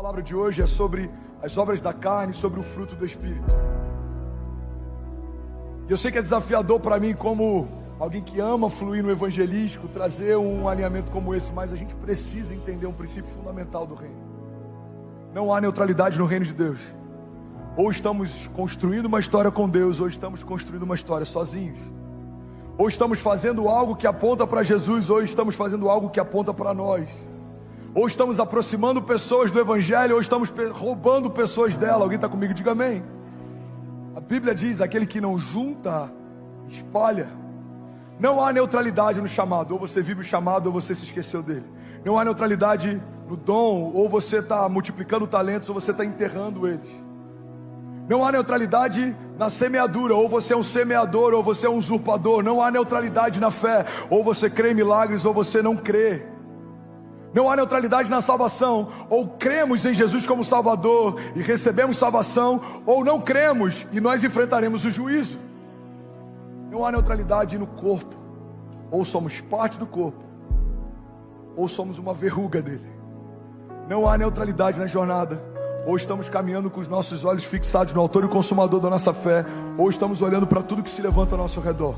palavra de hoje é sobre as obras da carne, sobre o fruto do Espírito. E eu sei que é desafiador para mim, como alguém que ama fluir no evangelístico, trazer um alinhamento como esse, mas a gente precisa entender um princípio fundamental do reino. Não há neutralidade no reino de Deus. Ou estamos construindo uma história com Deus, ou estamos construindo uma história sozinhos. Ou estamos fazendo algo que aponta para Jesus, ou estamos fazendo algo que aponta para nós. Ou estamos aproximando pessoas do Evangelho, ou estamos roubando pessoas dela. Alguém está comigo? Diga amém. A Bíblia diz, aquele que não junta, espalha. Não há neutralidade no chamado. Ou você vive o chamado, ou você se esqueceu dele. Não há neutralidade no dom, ou você está multiplicando talentos, ou você está enterrando eles. Não há neutralidade na semeadura, ou você é um semeador, ou você é um usurpador. Não há neutralidade na fé, ou você crê em milagres, ou você não crê. Não há neutralidade na salvação, ou cremos em Jesus como Salvador e recebemos salvação, ou não cremos e nós enfrentaremos o juízo. Não há neutralidade no corpo, ou somos parte do corpo, ou somos uma verruga dele. Não há neutralidade na jornada, ou estamos caminhando com os nossos olhos fixados no autor e consumador da nossa fé, ou estamos olhando para tudo que se levanta ao nosso redor.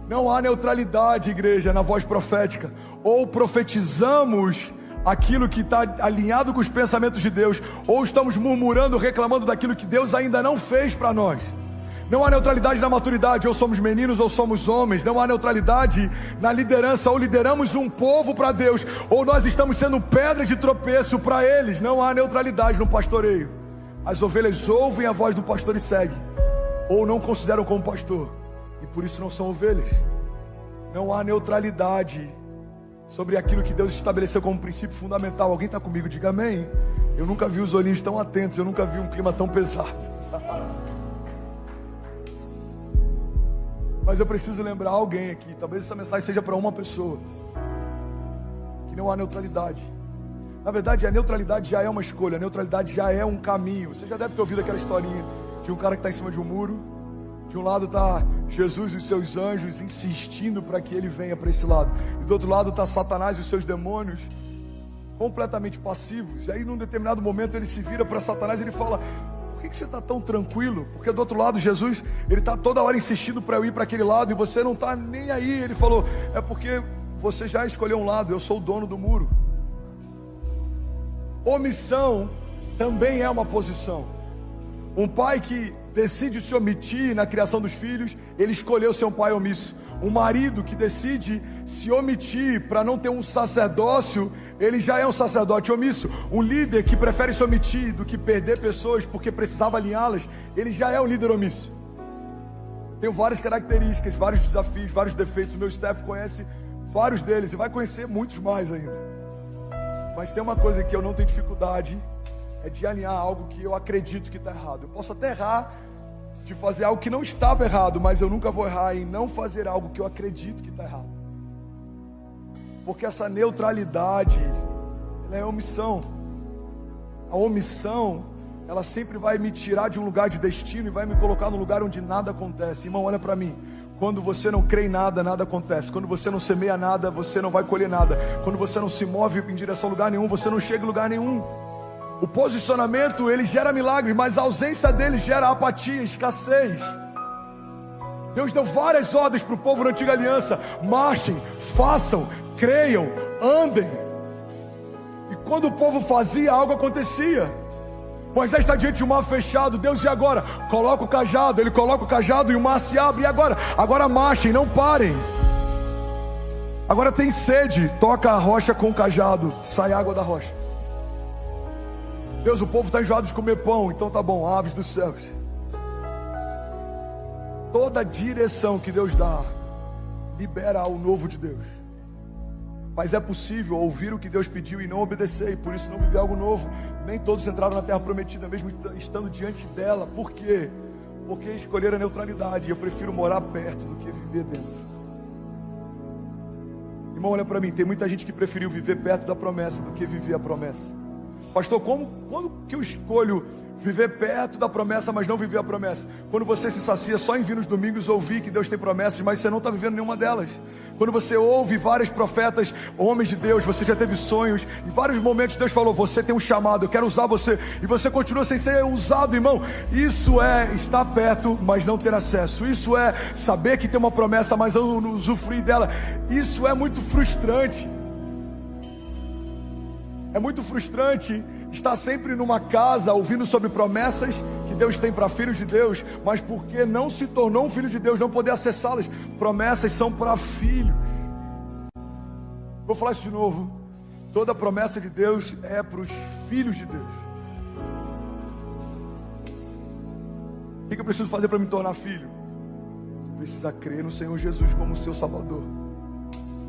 Não há neutralidade, igreja, na voz profética. Ou profetizamos aquilo que está alinhado com os pensamentos de Deus, ou estamos murmurando, reclamando daquilo que Deus ainda não fez para nós. Não há neutralidade na maturidade, ou somos meninos ou somos homens. Não há neutralidade na liderança, ou lideramos um povo para Deus, ou nós estamos sendo pedras de tropeço para eles. Não há neutralidade no pastoreio. As ovelhas ouvem a voz do pastor e seguem, ou não consideram como pastor, e por isso não são ovelhas. Não há neutralidade sobre aquilo que Deus estabeleceu como princípio fundamental. Alguém está comigo? Diga amém. Eu nunca vi os olhinhos tão atentos, eu nunca vi um clima tão pesado. Mas eu preciso lembrar alguém aqui, talvez essa mensagem seja para uma pessoa, que não há neutralidade. Na verdade, a neutralidade já é uma escolha, a neutralidade já é um caminho. Você já deve ter ouvido aquela historinha de um cara que está em cima de um muro. De um lado está Jesus e os seus anjos insistindo para que ele venha para esse lado, e do outro lado está Satanás e os seus demônios completamente passivos. E aí num determinado momento ele se vira para Satanás e ele fala: por que você está tão tranquilo? Porque do outro lado Jesus, ele está toda hora insistindo para eu ir para aquele lado, e você não está nem aí. Ele falou: é porque você já escolheu um lado, eu sou o dono do muro. Omissão também é uma posição. Um pai que decide se omitir na criação dos filhos, ele escolheu ser um pai omisso. Um marido que decide se omitir para não ter um sacerdócio, ele já é um sacerdote omisso. Um líder que prefere se omitir do que perder pessoas porque precisava alinhá-las, ele já é um líder omisso. Tenho várias características, vários desafios, vários defeitos. O meu staff conhece vários deles e vai conhecer muitos mais ainda. Mas tem uma coisa que eu não tenho dificuldade, é de alinhar algo que eu acredito que está errado. Eu posso até errar de fazer algo que não estava errado, mas eu nunca vou errar em não fazer algo que eu acredito que está errado. Porque essa neutralidade, ela é omissão. A omissão, ela sempre vai me tirar de um lugar de destino e vai me colocar num lugar onde nada acontece. Irmão, olha para mim. Quando você não crê em nada, nada acontece. Quando você não semeia nada, você não vai colher nada. Quando você não se move em direção a lugar nenhum, você não chega em lugar nenhum. O posicionamento, ele gera milagres, mas a ausência dele gera apatia, escassez. Deus deu várias ordens para o povo na antiga aliança: marchem, façam, creiam, andem. E quando o povo fazia, algo acontecia. Moisés está diante de um mar fechado. Deus, e agora? Coloca o cajado. Ele coloca o cajado e o mar se abre. E agora? Agora marchem, não parem. Agora tem sede. Toca a rocha com o cajado, sai água da rocha. Deus, o povo está enjoado de comer pão, então tá bom, aves dos céus. Toda direção que Deus dá, libera o novo de Deus. Mas é possível ouvir o que Deus pediu e não obedecer, e por isso não viver algo novo. Nem todos entraram na terra prometida, mesmo estando diante dela. Por quê? Porque escolheram a neutralidade, e eu prefiro morar perto do que viver dentro. Irmão, olha para mim, tem muita gente que preferiu viver perto da promessa do que viver a promessa. Pastor, quando que eu escolho viver perto da promessa, mas não viver a promessa? Quando você se sacia só em vir nos domingos ouvir que Deus tem promessas, mas você não está vivendo nenhuma delas. Quando você ouve vários profetas, homens de Deus, você já teve sonhos, em vários momentos Deus falou, você tem um chamado, eu quero usar você, e você continua sem ser usado, irmão. Isso é estar perto, mas não ter acesso. Isso é saber que tem uma promessa, mas não usufruir dela. Isso é muito frustrante. É muito frustrante estar sempre numa casa ouvindo sobre promessas que Deus tem para filhos de Deus, mas porque não se tornou um filho de Deus, não poder acessá-las. Promessas são para filhos. Vou falar isso de novo. Toda promessa de Deus é para os filhos de Deus. O que eu preciso fazer para me tornar filho? Você precisa crer no Senhor Jesus como seu Salvador.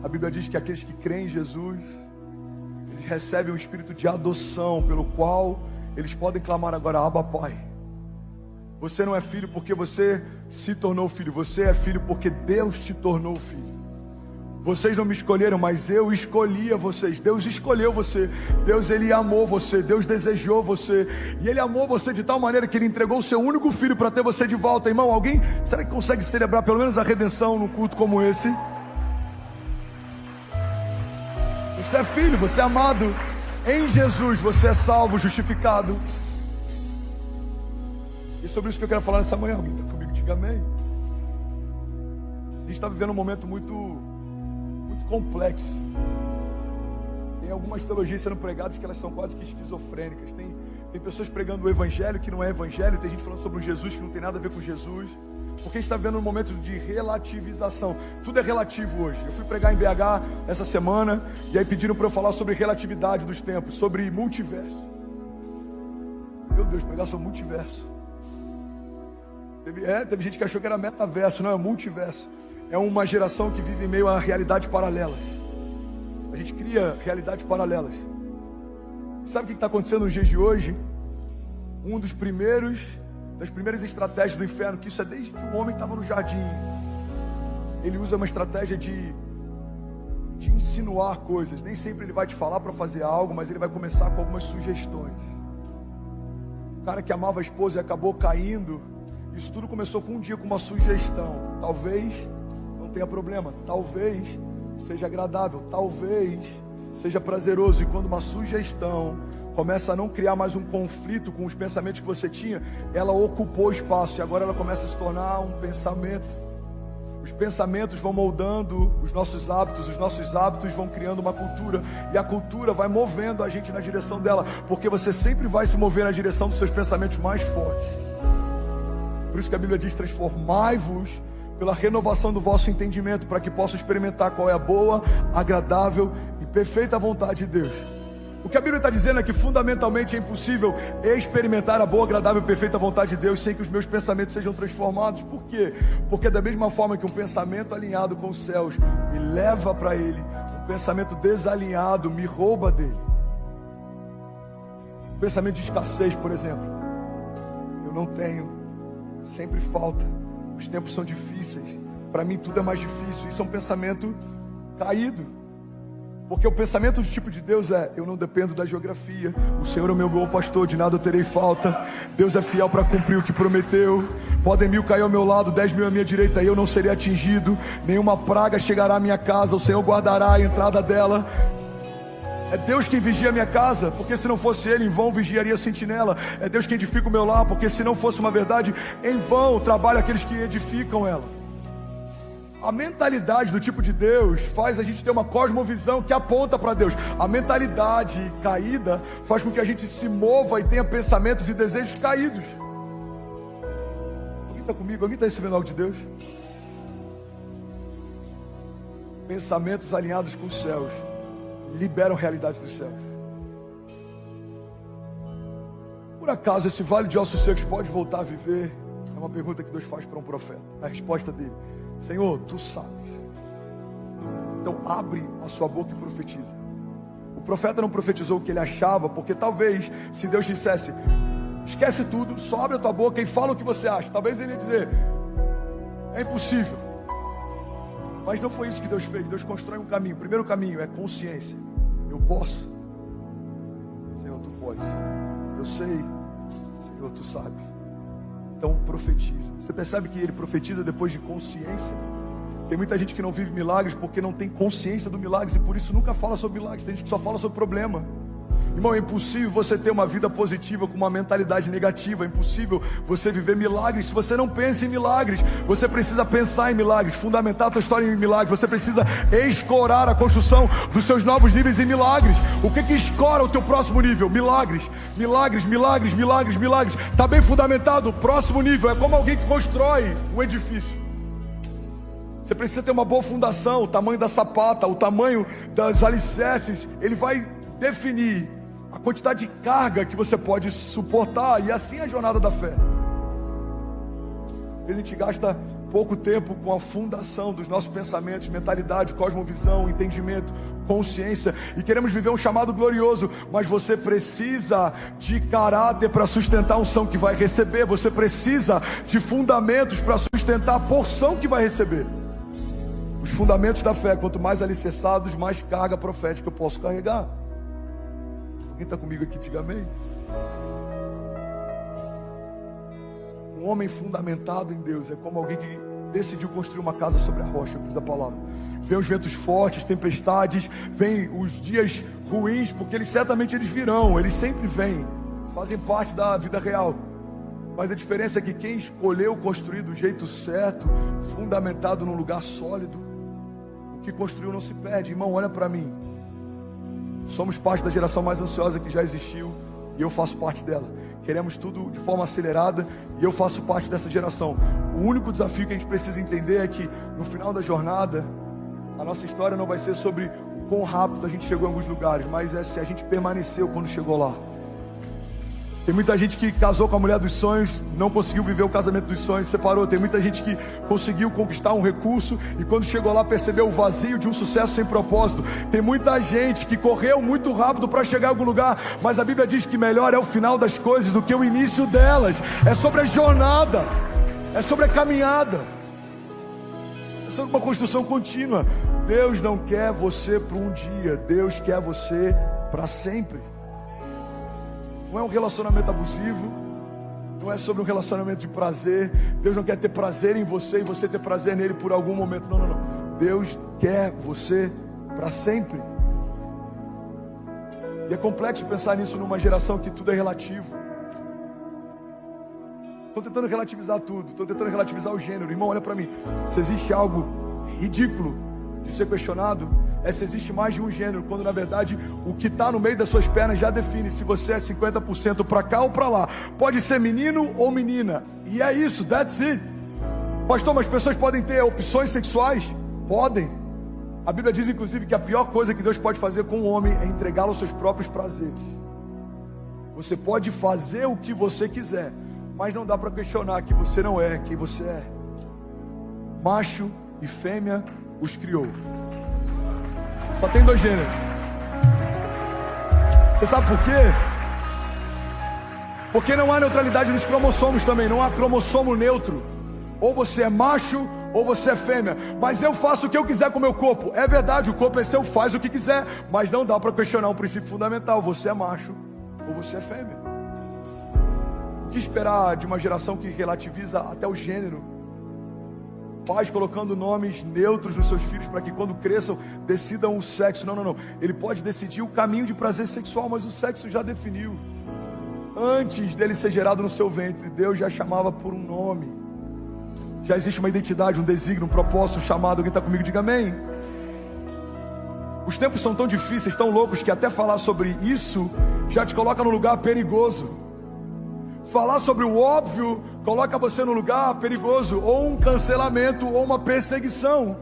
A Bíblia diz que aqueles que creem em Jesus, eles recebem um espírito de adoção, pelo qual eles podem clamar agora, Abba, Pai. Você não é filho porque você se tornou filho, você é filho porque Deus te tornou filho. Vocês não me escolheram, mas eu escolhi a vocês. Deus escolheu você. Deus, Ele amou você. Deus desejou você. E Ele amou você de tal maneira que Ele entregou o seu único filho para ter você de volta. Irmão, alguém, será que consegue celebrar pelo menos a redenção num culto como esse? Você é filho, você é amado. Em Jesus você é salvo, justificado. E sobre isso que eu quero falar nessa manhã. Alguém está comigo? Diga amém. A gente está vivendo um momento muito complexo. Tem algumas teologias sendo pregadas que elas são quase que esquizofrênicas. Tem pessoas pregando o evangelho que não é evangelho. Tem gente falando sobre um Jesus que não tem nada a ver com Jesus. Porque a gente está vivendo um momento de relativização. Tudo é relativo hoje. Eu fui pregar em BH essa semana, e aí pediram para eu falar sobre relatividade dos tempos, sobre multiverso. Meu Deus, pregar sobre multiverso. Teve gente que achou que era metaverso. Não, é multiverso. É uma geração que vive em meio a realidades paralelas. A gente cria realidades paralelas. E sabe o que está acontecendo nos dias de hoje? Das primeiras estratégias do inferno, que isso é desde que o homem estava no jardim. Ele usa uma estratégia de insinuar coisas. Nem sempre ele vai te falar para fazer algo, mas ele vai começar com algumas sugestões. O cara que amava a esposa e acabou caindo, isso tudo começou com um dia com uma sugestão. Talvez não tenha problema, talvez seja agradável, talvez seja prazeroso. E quando uma sugestão começa a não criar mais um conflito com os pensamentos que você tinha, ela ocupou o espaço e agora ela começa a se tornar um pensamento. Os pensamentos vão moldando os nossos hábitos vão criando uma cultura, e a cultura vai movendo a gente na direção dela, porque você sempre vai se mover na direção dos seus pensamentos mais fortes. Por isso que a Bíblia diz, transformai-vos pela renovação do vosso entendimento, para que possam experimentar qual é a boa, agradável e perfeita vontade de Deus. O que a Bíblia está dizendo é que fundamentalmente é impossível experimentar a boa, agradável e perfeita vontade de Deus sem que os meus pensamentos sejam transformados. Por quê? Porque da mesma forma que um pensamento alinhado com os céus me leva para Ele, um pensamento desalinhado me rouba dele. Pensamento de escassez, por exemplo. Eu não tenho, sempre falta, os tempos são difíceis, para mim tudo é mais difícil. Isso é um pensamento caído. Porque o pensamento do tipo de Deus é: eu não dependo da geografia, o Senhor é o meu bom pastor, de nada eu terei falta. Deus é fiel para cumprir o que prometeu. Podem 1000 cair ao meu lado, 10.000 à minha direita, e eu não serei atingido. Nenhuma praga chegará à minha casa, o Senhor guardará a entrada dela. É Deus quem vigia a minha casa, porque se não fosse Ele, em vão vigiaria a sentinela. É Deus quem edifica o meu lar, porque se não fosse uma verdade, em vão trabalham aqueles que edificam ela. A mentalidade do tipo de Deus faz a gente ter uma cosmovisão que aponta para Deus. A mentalidade caída faz com que a gente se mova e tenha pensamentos e desejos caídos. Alguém está comigo? Alguém está recebendo algo de Deus? Pensamentos alinhados com os céus liberam a realidade dos céus. Por acaso esse vale de ossos secos pode voltar a viver? É uma pergunta que Deus faz para um profeta. A resposta dele: Senhor, Tu sabes. Então abre a sua boca e profetiza. O profeta não profetizou o que ele achava, porque talvez, se Deus dissesse: esquece tudo, só abre a tua boca e fala o que você acha, talvez ele ia dizer: é impossível. Mas não foi isso que Deus fez. Deus constrói um caminho. O primeiro caminho é consciência. Eu posso. Senhor, Tu pode. Eu sei, Senhor, tu sabe. Então profetiza. Você percebe que ele profetiza depois de consciência? Tem muita gente que não vive milagres porque não tem consciência do milagre e por isso nunca fala sobre milagres. Tem gente que só fala sobre problema. Irmão, é impossível você ter uma vida positiva com uma mentalidade negativa. É impossível você viver milagres se você não pensa em milagres. Você precisa pensar em milagres, fundamentar a tua história em milagres. Você precisa escorar a construção dos seus novos níveis em milagres. O que escora o teu próximo nível? Milagres, milagres, milagres, milagres, milagres. Está bem fundamentado. Próximo nível é como alguém que constrói um edifício. Você precisa ter uma boa fundação. O tamanho da sapata, o tamanho das alicerces, ele vai definir a quantidade de carga que você pode suportar. E assim é a jornada da fé. Às vezes a gente gasta pouco tempo com a fundação dos nossos pensamentos, mentalidade, cosmovisão, entendimento, consciência, e queremos viver um chamado glorioso, mas você precisa de caráter para sustentar a unção que vai receber. Você precisa de fundamentos para sustentar a porção que vai receber. Os fundamentos da fé, quanto mais alicerçados, mais carga profética eu posso carregar. Quem está comigo aqui, diga amém. Um homem fundamentado em Deus é como alguém que decidiu construir uma casa sobre a rocha, diz a palavra. Vem os ventos fortes, tempestades, vem os dias ruins, porque certamente eles virão, eles sempre vêm, fazem parte da vida real. Mas a diferença é que quem escolheu construir do jeito certo, fundamentado num lugar sólido, o que construiu não se perde. Irmão, olha para mim. Somos parte da geração mais ansiosa que já existiu e eu faço parte dela. Queremos tudo de forma acelerada e eu faço parte dessa geração. O único desafio que a gente precisa entender é que no final da jornada, a nossa história não vai ser sobre o quão rápido a gente chegou em alguns lugares, mas é se a gente permaneceu quando chegou lá. Tem muita gente que casou com a mulher dos sonhos, não conseguiu viver o casamento dos sonhos, separou. Tem muita gente que conseguiu conquistar um recurso e quando chegou lá percebeu o vazio de um sucesso sem propósito. Tem muita gente que correu muito rápido para chegar em algum lugar, mas a Bíblia diz que melhor é o final das coisas do que o início delas. É sobre a jornada, é sobre a caminhada, é sobre uma construção contínua. Deus não quer você para um dia, Deus quer você para sempre. Não é um relacionamento abusivo, não é sobre um relacionamento de prazer. Deus não quer ter prazer em você e você ter prazer nele por algum momento. Não, não, não. Deus quer você para sempre. E é complexo pensar nisso numa geração que tudo é relativo. Estou tentando relativizar tudo, estou tentando relativizar o gênero. Irmão, olha para mim. Se existe algo ridículo de ser questionado, é se existe mais de um gênero, quando na verdade o que está no meio das suas pernas já define se você é 50% para cá ou para lá. Pode ser menino ou menina, e é isso, that's it. Pastor, mas pessoas podem ter opções sexuais? Podem. A Bíblia diz inclusive que a pior coisa que Deus pode fazer com um homem é entregá-lo aos seus próprios prazeres. Você pode fazer o que você quiser, mas não dá para questionar que você não é quem você é. Macho e fêmea os criou. Só tem dois gêneros. Você sabe por quê? Porque não há neutralidade nos cromossomos também. Não há cromossomo neutro. Ou você é macho ou você é fêmea. Mas eu faço o que eu quiser com o meu corpo. É verdade, o corpo é seu, faz o que quiser. Mas não dá para questionar um princípio fundamental. Você é macho ou você é fêmea. O que esperar de uma geração que relativiza até o gênero? Pais colocando nomes neutros nos seus filhos para que quando cresçam decidam o sexo. Não, não, não. Ele pode decidir o caminho de prazer sexual, mas o sexo já definiu. Antes dele ser gerado no seu ventre, Deus já chamava por um nome. Já existe uma identidade, um desígnio, um propósito, um chamado. Alguém está comigo? Diga amém. Os tempos são tão difíceis, tão loucos, que até falar sobre isso já te coloca num lugar perigoso. Falar sobre o óbvio coloca você num lugar perigoso, ou um cancelamento, ou uma perseguição.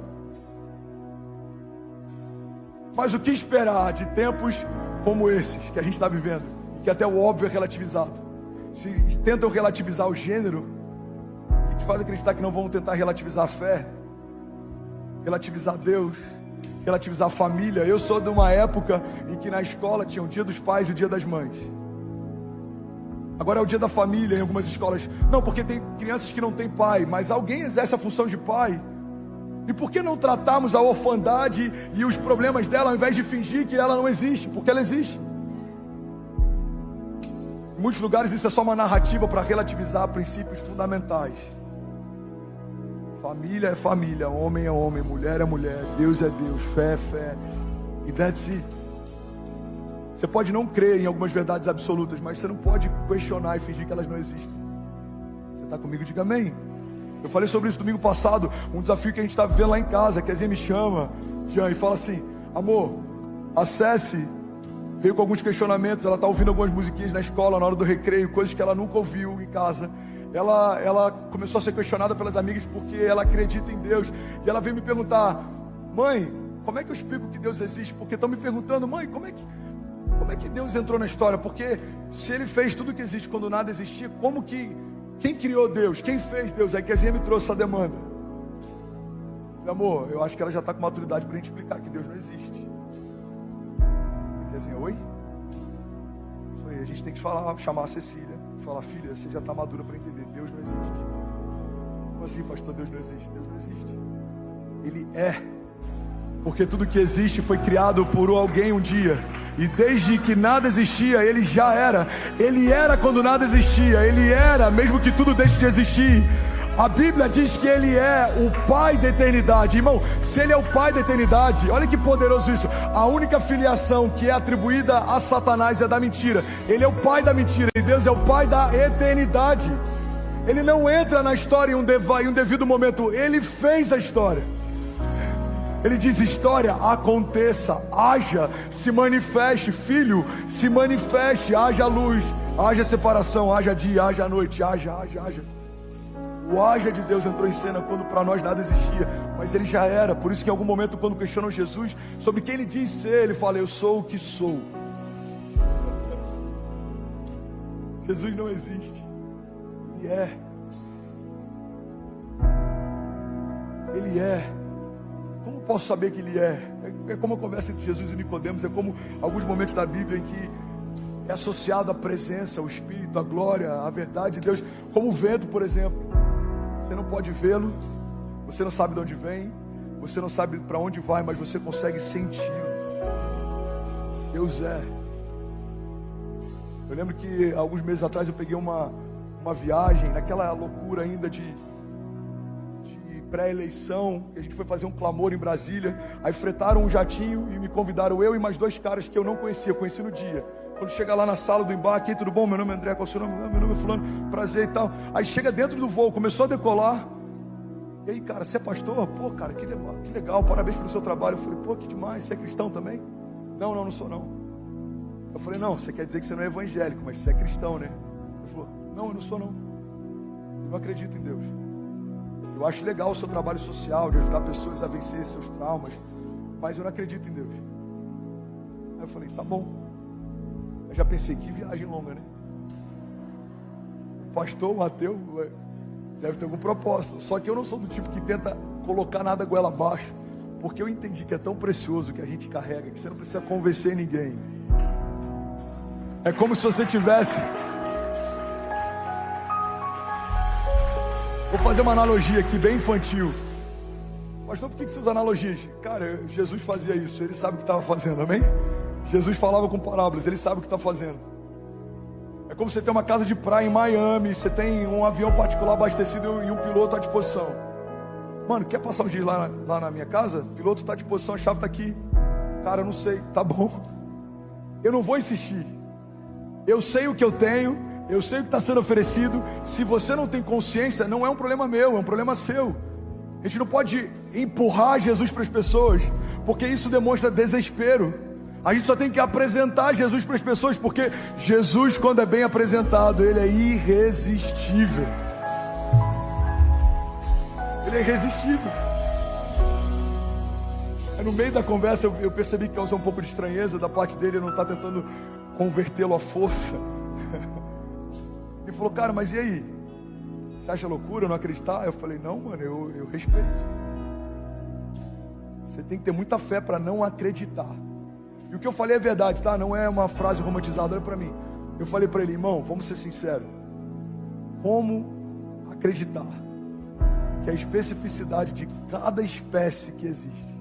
Mas o que esperar de tempos como esses que a gente está vivendo, que até o óbvio é relativizado? Se tentam relativizar o gênero, o que te faz acreditar que não vão tentar relativizar a fé, relativizar Deus, relativizar a família? Eu sou de uma época em que na escola tinha o dia dos pais e o dia das mães. Agora é o dia da família em algumas escolas. Não, porque tem crianças que não têm pai, mas alguém exerce a função de pai. E por que não tratarmos a orfandade e os problemas dela ao invés de fingir que ela não existe? Porque ela existe. Em muitos lugares isso é só uma narrativa para relativizar princípios fundamentais. Família é família, homem é homem, mulher é mulher, Deus é Deus, fé é fé. E that's it. Você pode não crer em algumas verdades absolutas, mas você não pode questionar e fingir que elas não existem. Você está comigo? Diga amém. Eu falei sobre isso domingo passado, um desafio que a gente está vivendo lá em casa, que a Zé me chama, Jean, e fala assim: amor, a Ceci veio com alguns questionamentos, ela está ouvindo algumas musiquinhas na escola, na hora do recreio, coisas que ela nunca ouviu em casa. Ela começou a ser questionada pelas amigas porque ela acredita em Deus. E ela veio me perguntar: mãe, como é que eu explico que Deus existe? Porque estão me perguntando: mãe, como é que Deus entrou na história? Porque se Ele fez tudo que existe quando nada existia, quem criou Deus? Quem fez Deus? Aí que a Zinha me trouxe essa demanda. Falei: amor, eu acho que ela já está com maturidade para a gente explicar que Deus não existe. Aí a Zinha: oi? Falei: a gente tem que chamar a Cecília e falar: filha, você já está madura para entender, Deus não existe. Como assim, pastor? Deus não existe? Deus não existe. Ele é. Porque tudo que existe foi criado por alguém um dia. E desde que nada existia, Ele já era. Ele era quando nada existia. Ele era, mesmo que tudo deixe de existir. A Bíblia diz que Ele é o Pai da eternidade. Irmão, se Ele é o Pai da eternidade, olha que poderoso isso. A única filiação que é atribuída a Satanás é da mentira. Ele é o pai da mentira e Deus é o Pai da eternidade. Ele não entra na história em um devido momento. Ele fez a história. Ele diz: história, aconteça, haja, se manifeste, filho, se manifeste, haja luz, haja separação, haja dia, haja noite, haja. O haja de Deus entrou em cena quando para nós nada existia, mas Ele já era. Por isso que em algum momento, quando questionam Jesus sobre quem Ele diz ser, Ele fala: eu sou o que sou. Jesus não existe. Ele é. Ele é. Como posso saber que Ele é? É como a conversa entre Jesus e Nicodemos. É como alguns momentos da Bíblia em que é associado a presença, o Espírito, a glória, a verdade de Deus. Como o vento, por exemplo. Você não pode vê-lo, você não sabe de onde vem, você não sabe para onde vai, mas você consegue senti-lo. Deus é. Eu lembro que alguns meses atrás eu peguei uma viagem, naquela loucura ainda de pré-eleição, que a gente foi fazer um clamor em Brasília. Aí fretaram um jatinho e me convidaram, eu e mais dois caras que eu não conhecia, conheci no dia. Quando chega lá na sala do embarque: tudo bom? Meu nome é André, qual é o seu nome? Meu nome é fulano, prazer e tal. Aí chega dentro do voo, começou a decolar. E aí, cara, você é pastor? Pô, cara, que legal, parabéns pelo seu trabalho. Eu falei: pô, que demais, você é cristão também? Não sou não. Eu falei: não, você quer dizer que você não é evangélico, mas você é cristão, né? Ele falou: não, eu não sou não. Eu não acredito em Deus. Eu acho legal o seu trabalho social, de ajudar pessoas a vencer seus traumas, mas eu não acredito em Deus. Aí eu falei: tá bom. Eu já pensei: que viagem longa, né? O pastor, o ateu, deve ter algum propósito. Só que eu não sou do tipo que tenta colocar nada goela abaixo, porque eu entendi que é tão precioso que a gente carrega, que você não precisa convencer ninguém. É como se você tivesse... Vou fazer uma analogia aqui, bem infantil. Pastor, por que você usa analogias? Cara, Jesus fazia isso, Ele sabe o que estava fazendo, amém? Jesus falava com parábolas, Ele sabe o que está fazendo. É como você tem uma casa de praia em Miami, você tem um avião particular abastecido e um piloto à disposição. Mano, quer passar um dia lá na minha casa? O piloto está à disposição, a chave está aqui. Cara, eu não sei, tá bom. Eu não vou insistir. Eu sei o que eu tenho. Eu sei o que está sendo oferecido. Se você não tem consciência, não é um problema meu, é um problema seu. A gente não pode empurrar Jesus para as pessoas, porque isso demonstra desespero. A gente só tem que apresentar Jesus para as pessoas, porque Jesus, quando é bem apresentado, Ele é irresistível. Ele é irresistível. No meio da conversa eu percebi que causou um pouco de estranheza da parte dele. Eu não estar tentando convertê-lo à força. Ele falou: cara, mas e aí? Você acha loucura não acreditar? Eu falei: não, mano, eu respeito. Você tem que ter muita fé para não acreditar. E o que eu falei é verdade, tá? Não é uma frase romantizada, olha para mim. Eu falei para ele: irmão, vamos ser sinceros. Como acreditar que a especificidade de cada espécie que existe?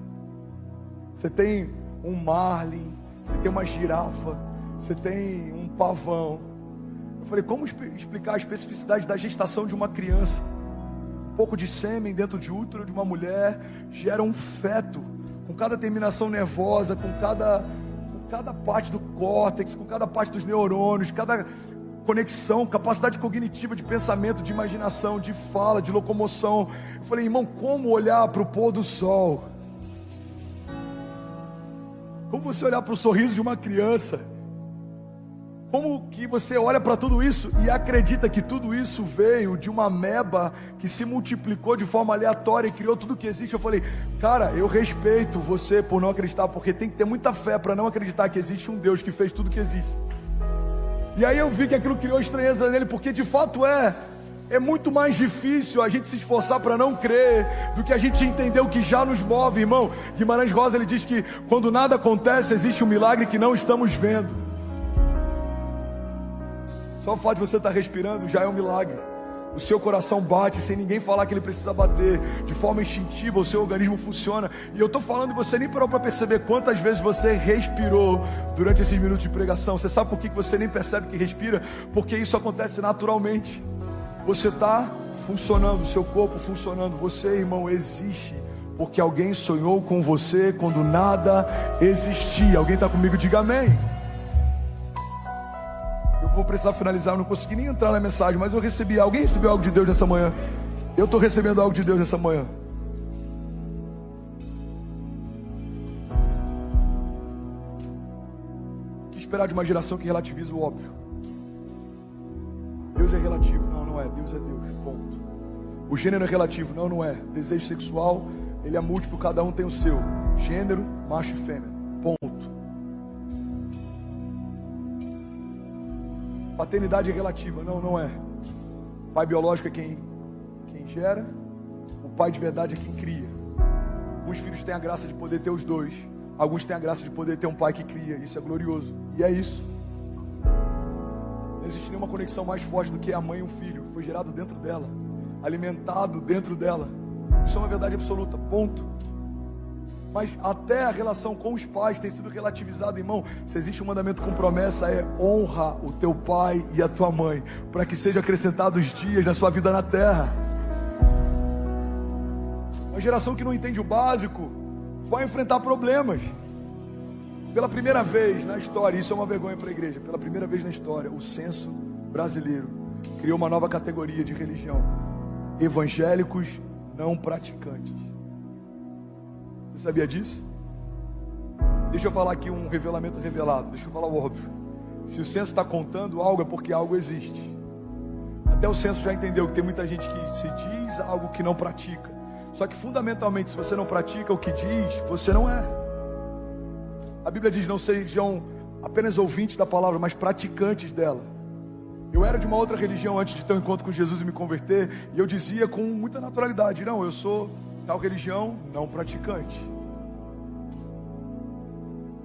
Você tem um marlin, você tem uma girafa, você tem um pavão, Eu falei, como explicar a especificidade da gestação de uma criança? Um pouco de sêmen dentro de útero de uma mulher gera um feto, com cada terminação nervosa, com cada parte do córtex, com cada parte dos neurônios, cada conexão, capacidade cognitiva de pensamento, de imaginação, de fala, de locomoção. Eu falei, irmão, como olhar para o pôr do sol? Como você olhar para o sorriso de uma criança? Como que você olha para tudo isso e acredita que tudo isso veio de uma ameba que se multiplicou de forma aleatória e criou tudo que existe? Eu falei, cara, eu respeito você por não acreditar, porque tem que ter muita fé para não acreditar que existe um Deus que fez tudo que existe. E aí eu vi que aquilo criou estranheza nele, porque de fato é muito mais difícil a gente se esforçar para não crer do que a gente entender o que já nos move, irmão. Guimarães Rosa, ele diz que quando nada acontece, existe um milagre que não estamos vendo. Só o fato de você estar respirando já é um milagre. O seu coração bate sem ninguém falar que ele precisa bater. De forma instintiva o seu organismo funciona. E eu estou falando e você nem parou para perceber quantas vezes você respirou durante esses minutos de pregação. Você sabe por que você nem percebe que respira? Porque isso acontece naturalmente. Você está funcionando, o seu corpo funcionando. Você, irmão, existe porque alguém sonhou com você quando nada existia. Alguém está comigo? Diga amém. Vou precisar finalizar, eu não consegui nem entrar na mensagem, mas eu recebi. Alguém recebeu algo de Deus nessa manhã? Eu estou recebendo algo de Deus nessa manhã. O que esperar de uma geração que relativiza o óbvio? Deus é relativo. Não, não é. Deus é Deus, ponto. O gênero é relativo. Não, não é. Desejo sexual, ele é múltiplo, cada um tem o seu. Gênero, macho e fêmea, ponto. Paternidade é relativa. Não, não é. O pai biológico é quem gera. O pai de verdade é quem cria. Alguns filhos têm a graça de poder ter os dois. Alguns têm a graça de poder ter um pai que cria. Isso é glorioso. E é isso. Não existe nenhuma conexão mais forte do que a mãe e um filho. Foi gerado dentro dela, alimentado dentro dela. Isso é uma verdade absoluta, ponto. Mas até a relação com os pais tem sido relativizada, irmão. Se existe um mandamento com promessa, é honra o teu pai e a tua mãe, para que sejam acrescentados dias na sua vida na terra. Uma geração que não entende o básico vai enfrentar problemas. Pela primeira vez na história, isso é uma vergonha para a igreja, pela primeira vez na história, o censo brasileiro criou uma nova categoria de religião: evangélicos não praticantes. Você sabia disso? Deixa eu falar aqui um revelamento revelado. Deixa eu falar o óbvio. Se o censo está contando algo, é porque algo existe. Até o censo já entendeu que tem muita gente que se diz algo que não pratica. Só que fundamentalmente, se você não pratica o que diz, você não é. A Bíblia diz: não sejam apenas ouvintes da palavra, mas praticantes dela. Eu era de uma outra religião antes de ter um encontro com Jesus e me converter, e eu dizia com muita naturalidade: não, eu sou tal religião não praticante.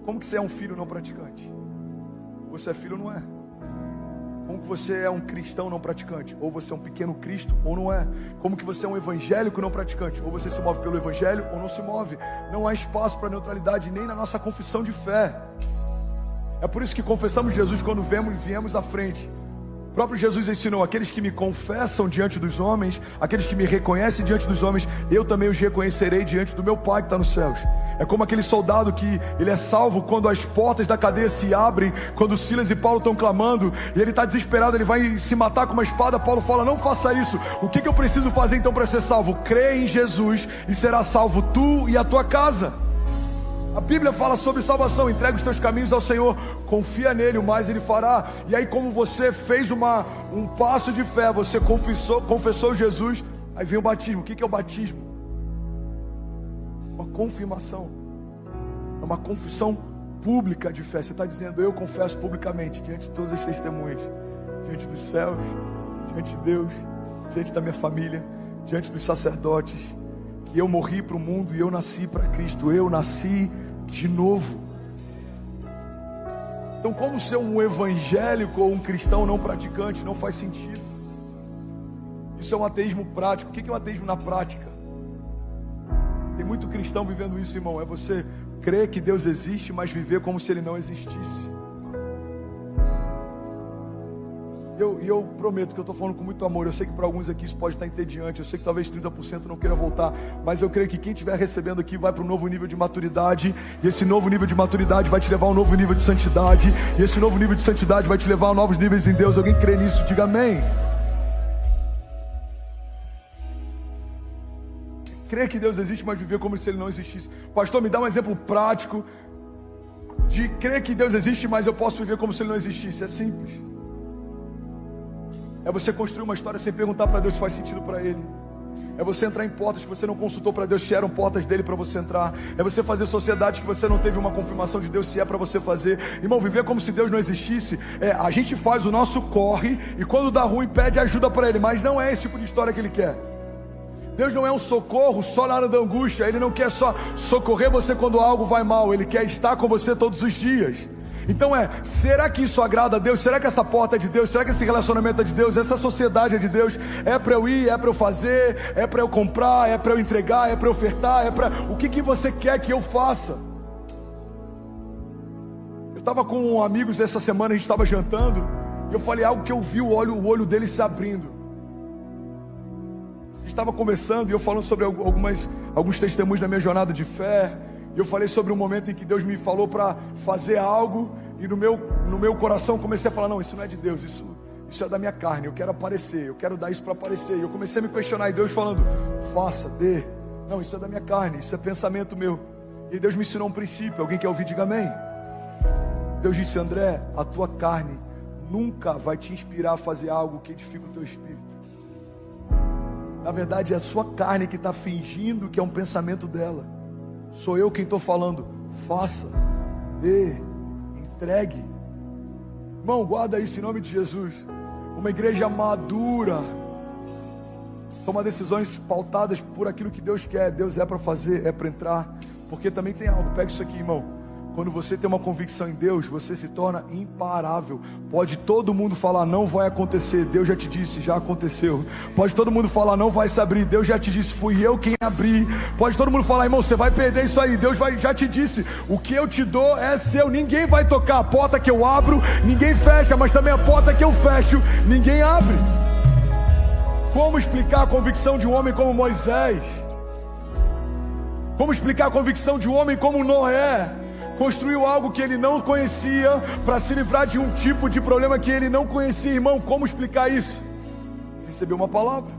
Como que você é um filho não praticante? Você é filho ou não é? Como que você é um cristão não praticante? Ou você é um pequeno Cristo ou não é? Como que você é um evangélico não praticante? Ou você se move pelo evangelho ou não se move? Não há espaço para neutralidade nem na nossa confissão de fé. É por isso que confessamos Jesus quando viemos à frente. O próprio Jesus ensinou: aqueles que me confessam diante dos homens, aqueles que me reconhecem diante dos homens, eu também os reconhecerei diante do meu Pai que está nos céus. É como aquele soldado que ele é salvo quando as portas da cadeia se abrem, quando Silas e Paulo estão clamando, e ele está desesperado, ele vai se matar com uma espada. Paulo fala: não faça isso. O que eu preciso fazer então para ser salvo? Crê em Jesus e será salvo tu e a tua casa. A Bíblia fala sobre salvação: entrega os teus caminhos ao Senhor, confia nele, o mais ele fará. E aí, como você fez um passo de fé, você confessou Jesus, aí vem o batismo. O que é o batismo? Uma confirmação, é uma confissão pública de fé. Você está dizendo: eu confesso publicamente, diante de todas as testemunhas, diante dos céus, diante de Deus, diante da minha família, diante dos sacerdotes, que eu morri para o mundo e eu nasci para Cristo. Eu nasci de novo. Então, como ser um evangélico ou um cristão não praticante não faz sentido. Isso é um ateísmo prático. O que é um ateísmo na prática? Tem muito cristão vivendo isso, irmão. É você crer que Deus existe, mas viver como se Ele não existisse. E eu prometo que eu estou falando com muito amor. Eu sei que para alguns aqui isso pode estar entediante. Eu sei que talvez 30% não queira voltar. Mas eu creio que quem estiver recebendo aqui vai para um novo nível de maturidade. E esse novo nível de maturidade vai te levar a um novo nível de santidade. E esse novo nível de santidade vai te levar a novos níveis em Deus. Alguém crê nisso? Diga amém. Crer que Deus existe, mas viver como se Ele não existisse. Pastor, me dá um exemplo prático de crer que Deus existe, mas eu posso viver como se Ele não existisse. É simples. É você construir uma história sem perguntar para Deus se faz sentido para Ele. É você entrar em portas que você não consultou para Deus se eram portas dele para você entrar. É você fazer sociedade que você não teve uma confirmação de Deus se é para você fazer. Irmão, viver como se Deus não existisse. A gente faz o nosso corre e quando dá ruim pede ajuda para Ele. Mas não é esse tipo de história que Ele quer. Deus não é um socorro só na hora da angústia. Ele não quer só socorrer você quando algo vai mal. Ele quer estar com você todos os dias. Então será que isso agrada a Deus? Será que essa porta é de Deus? Será que esse relacionamento é de Deus? Essa sociedade é de Deus? É para eu ir? É para eu fazer? É para eu comprar? É para eu entregar? É para eu ofertar? O que você quer que eu faça? Eu estava com amigos essa semana, a gente estava jantando, e eu falei algo que eu vi o olho dele se abrindo. A gente estava conversando e eu falando sobre alguns testemunhos da minha jornada de fé. E eu falei sobre um momento em que Deus me falou para fazer algo, e no meu coração comecei a falar, não, isso não é de Deus, isso é da minha carne, eu quero aparecer, eu quero dar isso para aparecer. E eu comecei a me questionar, e Deus falando, faça, dê. Não, isso é da minha carne, isso é pensamento meu. E Deus me ensinou um princípio. Alguém quer ouvir? Diga amém. Deus disse, André, a tua carne nunca vai te inspirar a fazer algo que edifica o teu espírito. Na verdade é a sua carne que está fingindo que é um pensamento dela. Sou eu quem estou falando, faça, dê, entregue. Irmão, guarda isso em nome de Jesus. Uma igreja madura toma decisões pautadas por aquilo que Deus quer. Deus é para fazer, é para entrar. Porque também tem algo, pega isso aqui, irmão. Quando você tem uma convicção em Deus, você se torna imparável. Pode todo mundo falar, não vai acontecer. Deus já te disse, já aconteceu. Pode todo mundo falar, não vai se abrir. Deus já te disse, fui eu quem abri. Pode todo mundo falar, irmão, você vai perder isso aí. Deus já te disse, o que eu te dou é seu. Ninguém vai tocar. A porta que eu abro, ninguém fecha. Mas também a porta que eu fecho, ninguém abre. Como explicar a convicção de um homem como Moisés? Como explicar a convicção de um homem como Noé? Construiu algo que ele não conhecia para se livrar de um tipo de problema que ele não conhecia. Irmão, como explicar isso? Ele recebeu uma palavra.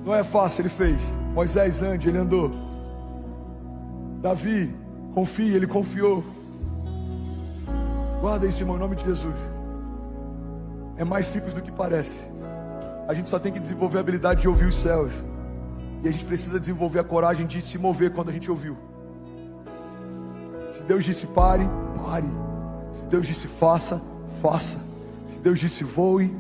Não é fácil, ele fez. Moisés, ande, ele andou. Davi, confie, ele confiou. Guarda isso, irmão, em nome de Jesus. É mais simples do que parece. A gente só tem que desenvolver a habilidade de ouvir os céus. E a gente precisa desenvolver a coragem de se mover quando a gente ouviu. Se Deus disse pare, pare. Se Deus disse faça, faça. Se Deus disse voe,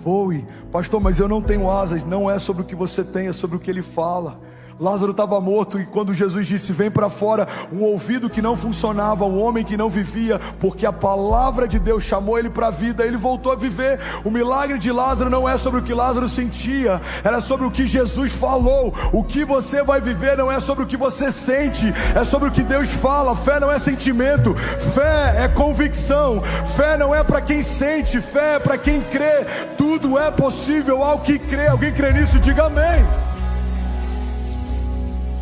voe. Pastor, mas eu não tenho asas. Não é sobre o que você tem, é sobre o que Ele fala. Lázaro estava morto e quando Jesus disse vem para fora, um ouvido que não funcionava, um homem que não vivia, porque a palavra de Deus chamou ele para a vida, ele voltou a viver. O milagre de Lázaro não é sobre o que Lázaro sentia, era sobre o que Jesus falou. O que você vai viver não é sobre o que você sente, é sobre o que Deus fala. Fé não é sentimento, fé é convicção. Fé não é para quem sente, fé é para quem crê. Tudo é possível ao que crê. Alguém crê nisso? Diga amém.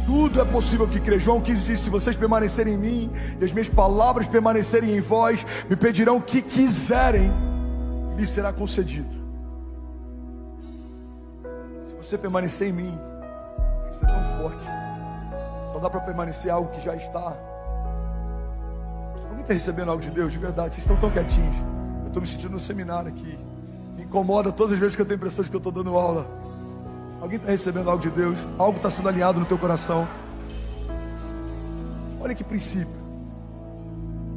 Tudo é possível que crê. João 15 diz, se vocês permanecerem em mim e as minhas palavras permanecerem em vós, me pedirão o que quiserem, lhe será concedido. Se você permanecer em mim, isso é tão forte. Só dá para permanecer algo que já está. Alguém está recebendo algo de Deus? De verdade, vocês estão tão quietinhos. Eu estou me sentindo no seminário aqui. Me incomoda todas as vezes que eu tenho a impressão de que eu estou dando aula. Alguém está recebendo algo de Deus? Algo está sendo alinhado no teu coração? Olha que princípio.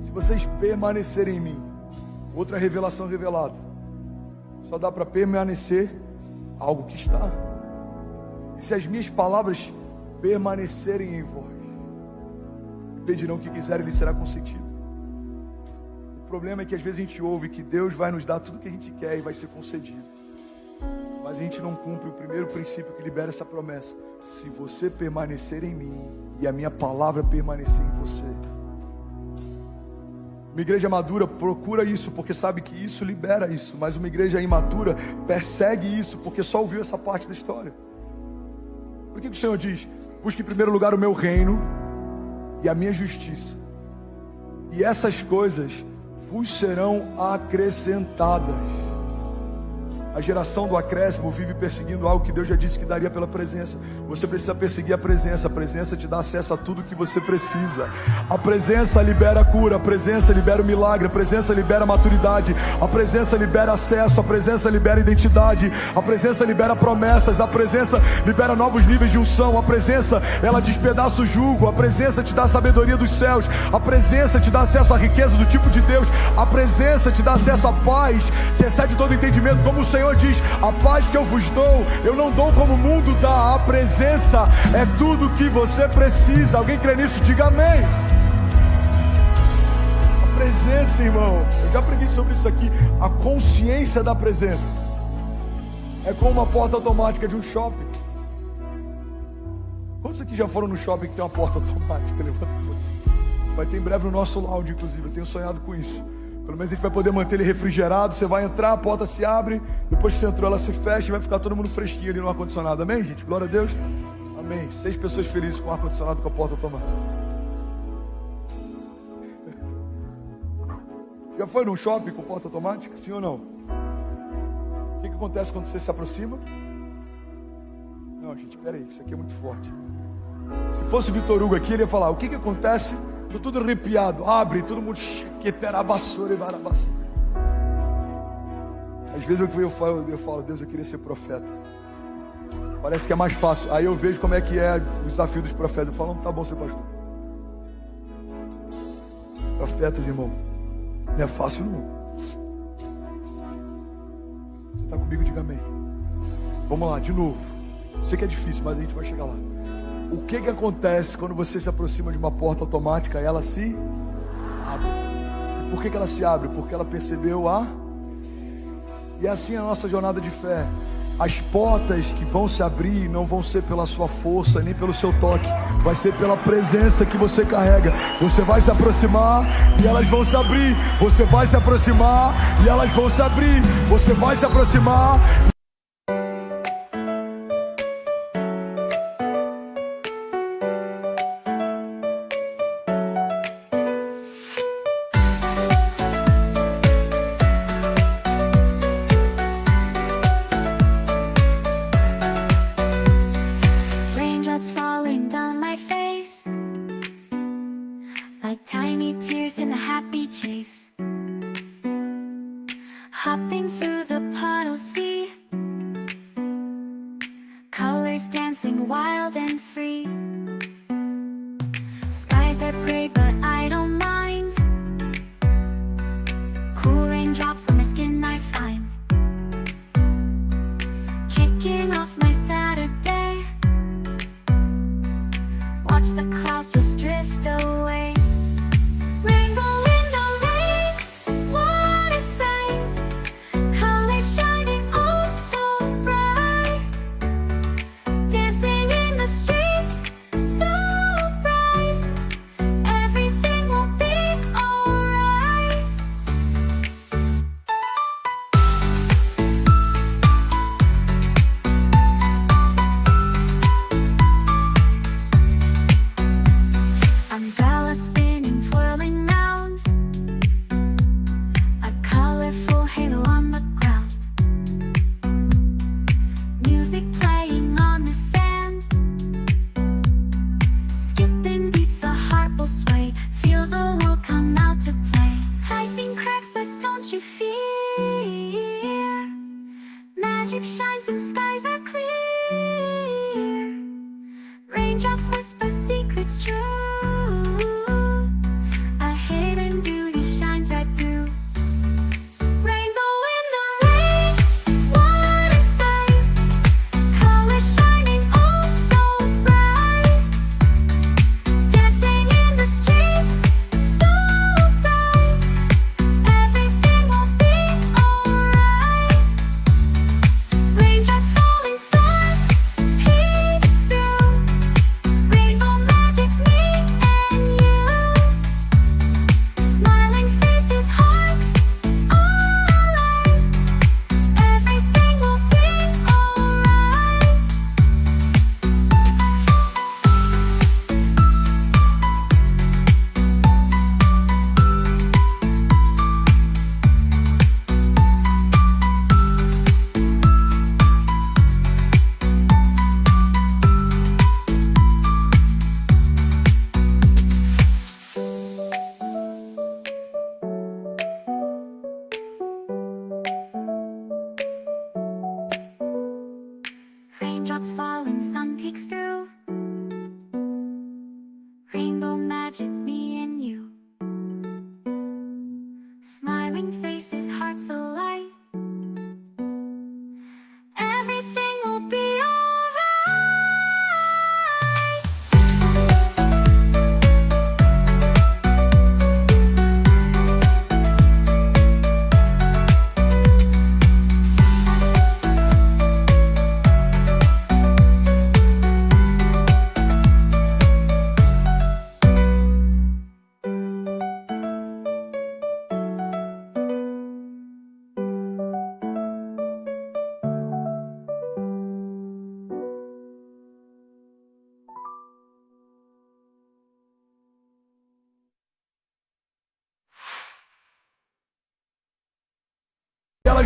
Se vocês permanecerem em mim, outra revelação revelada, só dá para permanecer algo que está. E se as minhas palavras permanecerem em vós, pedirão o que quiserem e lhe será concedido. O problema é que às vezes a gente ouve que Deus vai nos dar tudo que a gente quer e vai ser concedido. Mas a gente não cumpre o primeiro princípio que libera essa promessa. Se você permanecer em mim e a minha palavra permanecer em você. Uma igreja madura procura isso, porque sabe que isso libera isso. Mas uma igreja imatura persegue isso, porque só ouviu essa parte da história. Por que o Senhor diz? Busque em primeiro lugar o meu reino e a minha justiça, e essas coisas vos serão acrescentadas. A geração do acréscimo vive perseguindo algo que Deus já disse que daria pela presença. Você precisa perseguir a presença te dá acesso a tudo que você precisa. A presença libera cura, a presença libera o milagre, a presença libera maturidade, a presença libera acesso, a presença libera identidade, a presença libera promessas, a presença libera novos níveis de unção, a presença, ela despedaça o jugo, a presença te dá a sabedoria dos céus, a presença te dá acesso à riqueza do tipo de Deus, a presença te dá acesso à paz que excede todo entendimento, como o Senhor diz: a paz que eu vos dou, eu não dou como o mundo dá. A presença é tudo que você precisa. Alguém crê nisso? Diga amém. A presença, irmão, eu já preguei sobre isso aqui. A consciência da presença é como uma porta automática de um shopping. Quantos aqui já foram no shopping que tem uma porta automática? Levanta a mão. Vai ter em breve no nosso lounge, inclusive. Eu tenho sonhado com isso. Pelo menos a gente vai poder manter ele refrigerado. Você vai entrar, a porta se abre. Depois que você entrou, ela se fecha e vai ficar todo mundo fresquinho ali no ar-condicionado. Amém, gente? Glória a Deus. Amém. 6 pessoas felizes com ar-condicionado com a porta automática. Já foi num shopping com porta automática? Sim ou não? O que acontece quando você se aproxima? Não, gente, peraí, isso aqui é muito forte. Se fosse o Vitor Hugo aqui, ele ia falar: o que acontece? Tô tudo arrepiado, abre, todo mundo chiqueterabassura e barabassura. Às vezes eu falo: Deus, eu queria ser profeta. Parece que é mais fácil. Aí eu vejo como é que é o desafio dos profetas. Eu falo: não, tá bom ser pastor. Profetas, irmão, não é fácil não. Você está comigo? Diga amém. Vamos lá, de novo. Sei que é difícil, mas a gente vai chegar lá. O que acontece quando você se aproxima de uma porta automática? Ela se abre. E por que ela se abre? Porque ela percebeu E é assim a nossa jornada de fé. As portas que vão se abrir não vão ser pela sua força, nem pelo seu toque. Vai ser pela presença que você carrega. Você vai se aproximar e elas vão se abrir. Você vai se aproximar e elas vão se abrir. Você vai se aproximar. Hopping through the puddle sea, colors dancing wild and free. Skies are gray but I don't mind. Cool raindrops on my skin I find. Kicking off my Saturday, watch the clouds just drift away. Rainbow in the rain, what a sight. Colors shining oh so bright. Dancing in the streets so bright. Everything will be alright. Umbrella spinning, twirling round. A colorful halo on the ground. Music playing on the sand. Skipping beats, the heart will sway. Feel the world come out to play. Lightning cracks, but don't you fear. Magic shines when skies are clear. Raindrops whisper secrets true. A hidden beauty shines right through. Rainbow in the rain, what a sight. Colors shining oh so bright. Dancing in the streets so bright. Everything will be alright. Raindrops falling soft, peeks through. Rainbow magic, me and you.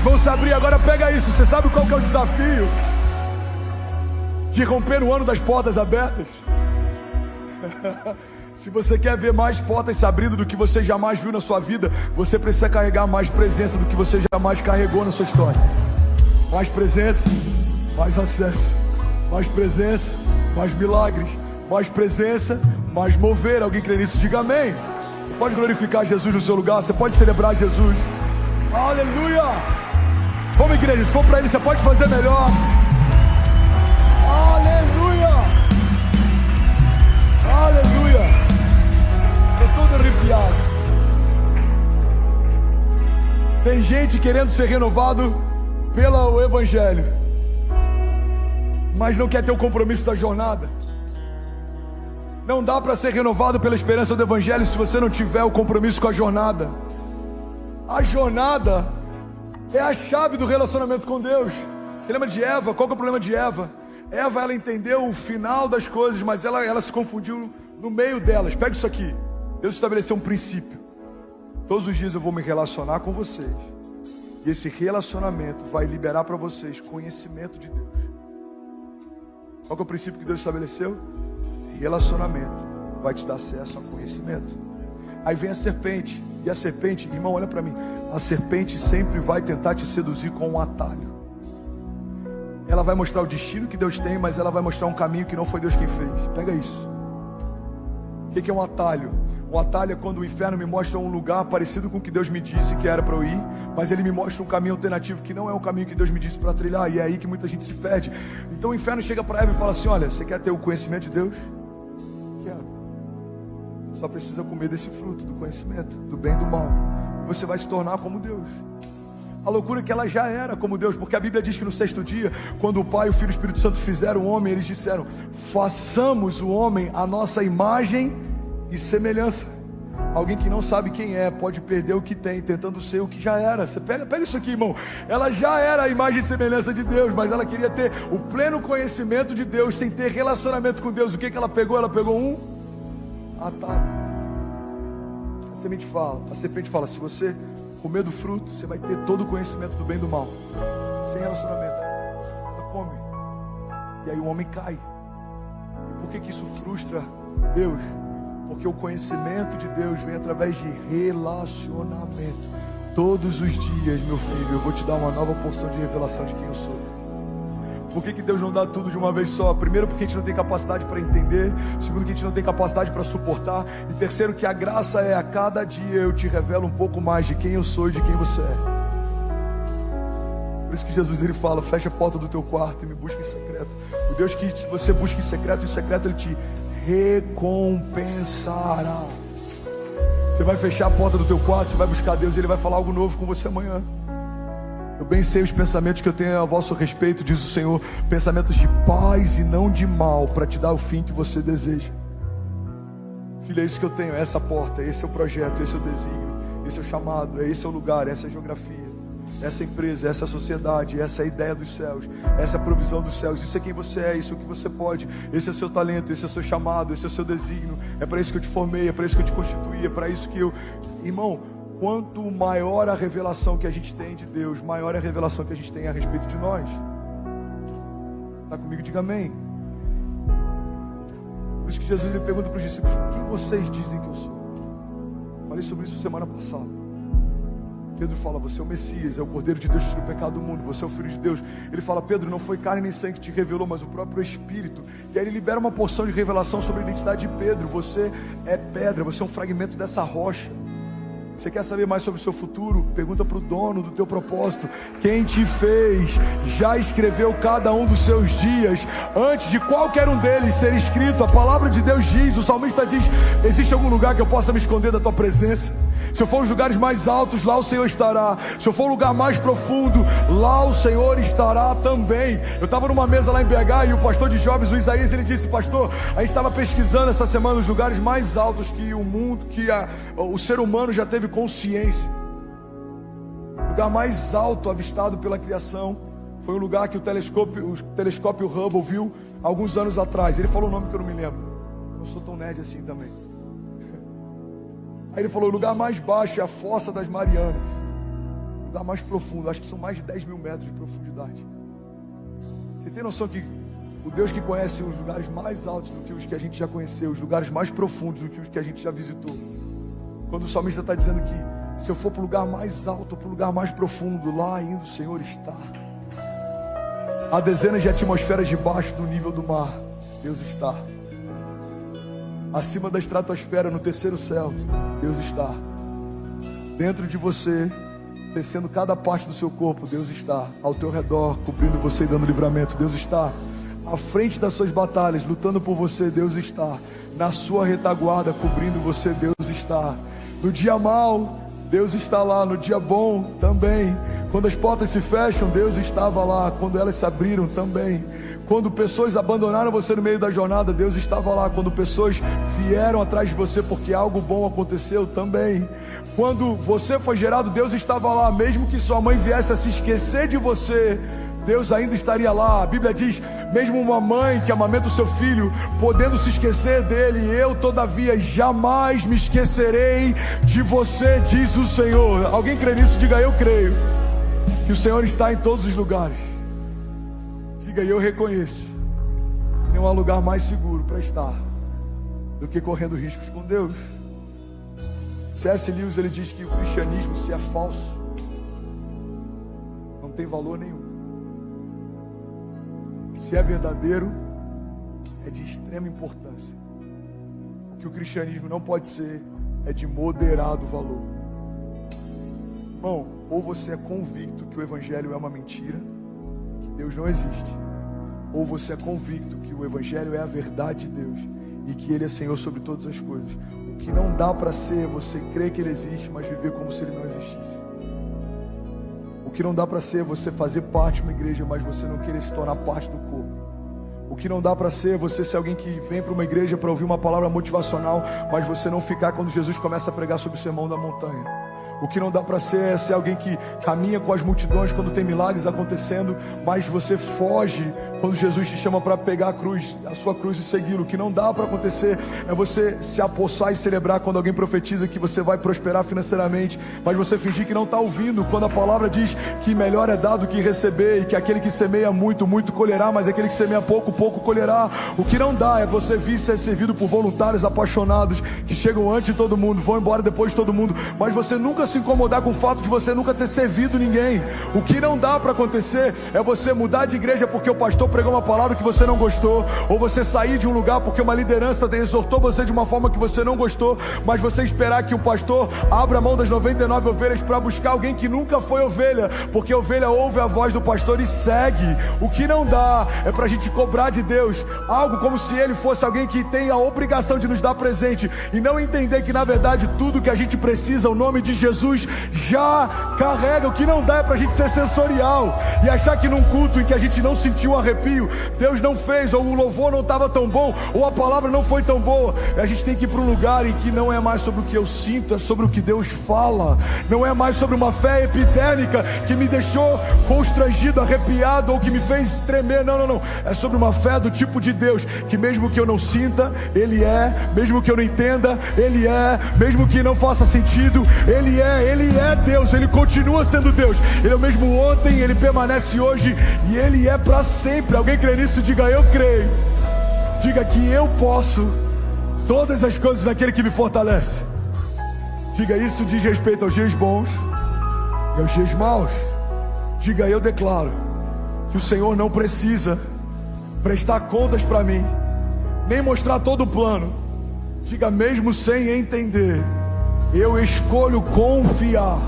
vão se abrir. Agora pega isso. Você sabe qual que é o desafio de romper o ano das portas abertas? Se você quer ver mais portas se abrindo do que você jamais viu na sua vida, você precisa carregar mais presença do que você jamais carregou na sua história. Mais presença, mais acesso. Mais presença, mais milagres. Mais presença, mais mover. Alguém crê nisso? Diga amém. Você pode glorificar Jesus no seu lugar. Você pode celebrar Jesus. Aleluia. Vamos, igreja, se for para Ele, você pode fazer melhor. Aleluia. Aleluia. Estou todo arrepiado. Tem gente querendo ser renovado pelo Evangelho, mas não quer ter o compromisso da jornada. Não dá para ser renovado pela esperança do Evangelho se você não tiver o compromisso com a jornada. A jornada é a chave do relacionamento com Deus. Você lembra de Eva? Qual que é o problema de Eva? Eva, ela entendeu o final das coisas, mas ela se confundiu no meio delas. Pega isso aqui. Deus estabeleceu um princípio. Todos os dias eu vou me relacionar com vocês, e esse relacionamento vai liberar para vocês conhecimento de Deus. Qual que é o princípio que Deus estabeleceu? Relacionamento vai te dar acesso a conhecimento. Aí vem a serpente. E a serpente, irmão, olha para mim. A serpente sempre vai tentar te seduzir com um atalho. Ela vai mostrar o destino que Deus tem, mas ela vai mostrar um caminho que não foi Deus quem fez. Pega isso. O que é um atalho? Um atalho é quando o inferno me mostra um lugar parecido com o que Deus me disse que era para eu ir, mas ele me mostra um caminho alternativo que não é o caminho que Deus me disse para trilhar. E é aí que muita gente se perde. Então o inferno chega para Eva e fala assim: olha, você quer ter o conhecimento de Deus? Quero. Só precisa comer desse fruto do conhecimento, do bem e do mal. Você vai se tornar como Deus. A loucura é que ela já era como Deus, porque a Bíblia diz que no sexto dia, quando o Pai, o Filho e o Espírito Santo fizeram o homem, eles disseram: façamos o homem à nossa imagem e semelhança. Alguém que não sabe quem é pode perder o que tem, tentando ser o que já era. Você pega isso aqui, irmão. Ela já era a imagem e semelhança de Deus, mas ela queria ter o pleno conhecimento de Deus sem ter relacionamento com Deus. O que ela pegou? Ela pegou um atalho. A serpente fala: se você comer do fruto, você vai ter todo o conhecimento do bem e do mal. Sem relacionamento. Ela come. E aí o homem cai. E por que isso frustra Deus? Porque o conhecimento de Deus vem através de relacionamento. Todos os dias, meu filho, eu vou te dar uma nova porção de revelação de quem eu sou. Por que Deus não dá tudo de uma vez só? Primeiro, porque a gente não tem capacidade para entender. Segundo, que a gente não tem capacidade para suportar. E terceiro, que a graça é: a cada dia eu te revelo um pouco mais de quem eu sou e de quem você é. Por isso que Jesus, ele fala: fecha a porta do teu quarto e me busca em secreto. O Deus que você busca em secreto, em secreto ele te recompensará. Você vai fechar a porta do teu quarto, você vai buscar Deus e Ele vai falar algo novo com você amanhã. Eu bem sei os pensamentos que eu tenho a vosso respeito, diz o Senhor, pensamentos de paz e não de mal, para te dar o fim que você deseja. Filho, é isso que eu tenho, é essa porta, esse é o projeto, esse é o desígnio, esse é o chamado, esse é o lugar, essa é a geografia, essa é a empresa, essa é a sociedade, essa é a ideia dos céus, essa é a provisão dos céus. Isso é quem você é, isso é o que você pode, esse é o seu talento, esse é o seu chamado, esse é o seu desígnio. É para isso que eu te formei, é para isso que eu te constituí, é para isso que eu... Irmão, quanto maior a revelação que a gente tem de Deus, maior é a revelação que a gente tem a respeito de nós. Está comigo? Diga amém. Por isso que Jesus ele pergunta para os discípulos: quem vocês dizem que eu sou? Falei sobre isso semana passada. Pedro fala: você é o Messias, é o Cordeiro de Deus que tira o pecado do mundo, você é o Filho de Deus. Ele fala: Pedro, não foi carne nem sangue que te revelou, mas o próprio Espírito. E aí ele libera uma porção de revelação sobre a identidade de Pedro. Você é pedra, você é um fragmento dessa rocha. Você quer saber mais sobre o seu futuro? Pergunta para o dono do teu propósito. Quem te fez já escreveu cada um dos seus dias antes de qualquer um deles ser escrito. A palavra de Deus diz, o salmista diz: existe algum lugar que eu possa me esconder da tua presença? Se eu for os lugares mais altos, lá o Senhor estará. Se eu for o lugar mais profundo, lá o Senhor estará também. Eu estava numa mesa lá em BH e o pastor de jovens, o Isaías, ele disse: pastor, a gente estava pesquisando essa semana os lugares mais altos que o mundo, que o ser humano já teve consciência. O lugar mais alto avistado pela criação foi um lugar que o telescópio Hubble viu alguns anos atrás. Ele falou um nome que eu não me lembro. Eu não sou tão nerd assim também. Aí ele falou: o lugar mais baixo é a Fossa das Marianas. lugar mais profundo. Acho que são mais de 10 mil metros de profundidade. Você tem noção que o Deus que conhece os lugares mais altos do que os que a gente já conheceu, os lugares mais profundos do que os que a gente já visitou, quando o salmista está dizendo que se eu for para o lugar mais alto, para o lugar mais profundo, lá ainda o Senhor está. Há dezenas de atmosferas debaixo do nível do mar, Deus está. Acima da estratosfera, no terceiro céu, Deus está. Dentro de você, descendo cada parte do seu corpo, Deus está. Ao teu redor, cobrindo você e dando livramento, Deus está. À frente das suas batalhas, lutando por você, Deus está. Na sua retaguarda, cobrindo você, Deus está. No dia mau, Deus está lá. No dia bom, também. Quando as portas se fecham, Deus estava lá. Quando elas se abriram, também. Quando pessoas abandonaram você no meio da jornada, Deus estava lá. Quando pessoas vieram atrás de você porque algo bom aconteceu, também. Quando você foi gerado, Deus estava lá. Mesmo que sua mãe viesse a se esquecer de você, Deus ainda estaria lá. A Bíblia diz, mesmo uma mãe que amamenta o seu filho, podendo se esquecer dele, eu todavia jamais me esquecerei de você, diz o Senhor. Alguém crê nisso? Diga, eu creio que o Senhor está em todos os lugares. Diga, eu reconheço que não há lugar mais seguro para estar do que correndo riscos com Deus. C.S. Lewis, ele diz que o cristianismo, se é falso, não tem valor nenhum. Se é verdadeiro, é de extrema importância. O que o cristianismo não pode ser é de moderado valor. Irmão, ou você é convicto que o evangelho é uma mentira, que Deus não existe, ou você é convicto que o evangelho é a verdade de Deus e que Ele é Senhor sobre todas as coisas. O que não dá para ser você crer que Ele existe, mas viver como se Ele não existisse. O que não dá para ser você fazer parte de uma igreja, mas você não querer se tornar parte do corpo. O que não dá para ser você ser alguém que vem para uma igreja para ouvir uma palavra motivacional, mas você não ficar quando Jesus começa a pregar sobre o sermão da montanha. O que não dá para ser é ser alguém que caminha com as multidões quando tem milagres acontecendo, mas você foge quando Jesus te chama para pegar a sua cruz e segui-lo. O que não dá para acontecer é você se apossar e celebrar quando alguém profetiza que você vai prosperar financeiramente, mas você fingir que não está ouvindo quando a palavra diz que melhor é dar do que receber, e que aquele que semeia muito, muito colherá, mas aquele que semeia pouco, pouco colherá. O que não dá é você vir ser servido por voluntários apaixonados que chegam antes de todo mundo, vão embora depois de todo mundo, mas você nunca se incomodar com o fato de você nunca ter servido ninguém. O que não dá para acontecer é você mudar de igreja porque o pastor pregou uma palavra que você não gostou, ou você sair de um lugar porque uma liderança exortou você de uma forma que você não gostou, mas você esperar que o pastor abra a mão das 99 ovelhas para buscar alguém que nunca foi ovelha, porque a ovelha ouve a voz do pastor e segue. O que não dá é pra gente cobrar de Deus algo como se Ele fosse alguém que tem a obrigação de nos dar presente, e não entender que na verdade tudo que a gente precisa, o nome de Jesus já carrega. O que não dá é pra gente ser sensorial e achar que num culto em que a gente não sentiu um arrepio, Deus não fez, ou o louvor não estava tão bom, ou a palavra não foi tão boa. A gente tem que ir para um lugar em que não é mais sobre o que eu sinto, é sobre o que Deus fala. Não é mais sobre uma fé epidêmica que me deixou constrangido, arrepiado, ou que me fez tremer. Não. É sobre uma fé do tipo de Deus, que mesmo que eu não sinta, Ele é. Mesmo que eu não entenda, Ele é. Mesmo que não faça sentido, Ele é Deus. Ele continua sendo Deus. Ele é o mesmo ontem, Ele permanece hoje e Ele é para sempre. Alguém crê nisso? Diga, eu creio. Diga que eu posso todas as coisas naquele que me fortalece. Diga, isso diz respeito aos dias bons e aos dias maus. Diga, eu declaro que o Senhor não precisa prestar contas para mim, nem mostrar todo o plano. Diga, mesmo sem entender, eu escolho confiar.